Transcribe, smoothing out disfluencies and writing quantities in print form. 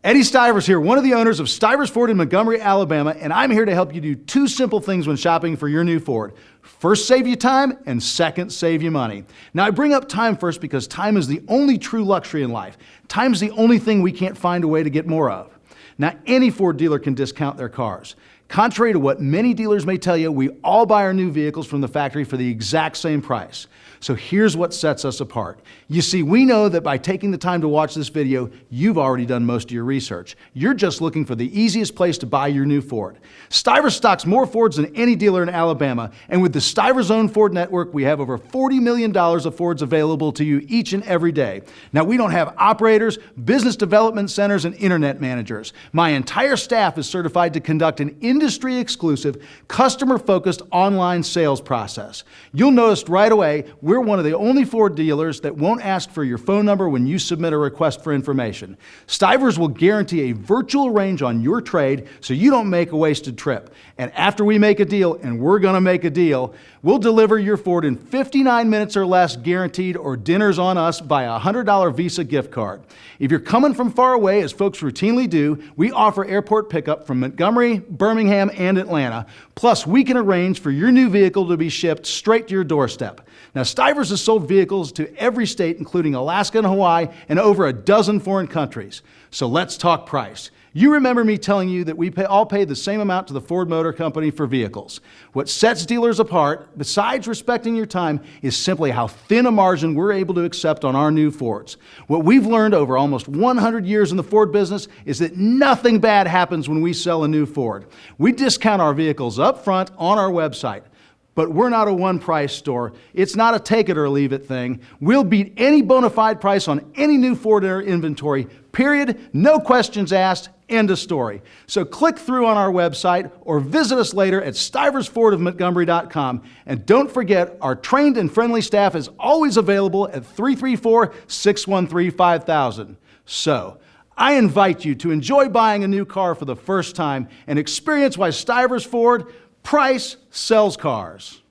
Eddie Stivers here, one of the owners of Stivers Ford in Montgomery, Alabama, and I'm here to help you do two simple things when shopping for your new Ford. First, save you time, and second, save you money. Now, I bring up time first because time is the only true luxury in life. Time's the only thing we can't find a way to get more of. Now, any Ford dealer can discount their cars. Contrary to what many dealers may tell you, we all buy our new vehicles from the factory for the exact same price. So here's what sets us apart. You see, we know that by taking the time to watch this video, you've already done most of your research. You're just looking for the easiest place to buy your new Ford. Stivers stocks more Fords than any dealer in Alabama, and with the Stivers owned Ford network, we have over $40 million of Fords available to you each and every day. Now, we don't have operators, business development centers, and internet managers. My entire staff is certified to conduct an industry-exclusive, customer-focused online sales process. You'll notice right away, we're one of the only Ford dealers that won't ask for your phone number when you submit a request for information. Stivers will guarantee a virtual range on your trade so you don't make a wasted trip. And after we make a deal, and we're gonna make a deal, we'll deliver your Ford in 59 minutes or less guaranteed, or dinner's on us by a $100 Visa gift card. If you're coming from far away, as folks routinely do, we offer airport pickup from Montgomery, Birmingham, and Atlanta. Plus, we can arrange for your new vehicle to be shipped straight to your doorstep. Now, Stivers has sold vehicles to every state, including Alaska and Hawaii, and over a dozen foreign countries. So let's talk price. You remember me telling you that we all pay the same amount to the Ford Motor Company for vehicles. What sets dealers apart, besides respecting your time, is simply how thin a margin we're able to accept on our new Fords. What we've learned over almost 100 years in the Ford business is that nothing bad happens when we sell a new Ford. We discount our vehicles up front on our website. But we're not a one-price store. It's not a take-it-or-leave-it thing. We'll beat any bona fide price on any new Ford in our inventory, period, no questions asked, end of story. So click through on our website or visit us later at stiversfordofmontgomery.com. And don't forget, our trained and friendly staff is always available at 334-613-5000. So, I invite you to enjoy buying a new car for the first time and experience why Stivers Ford price sells cars.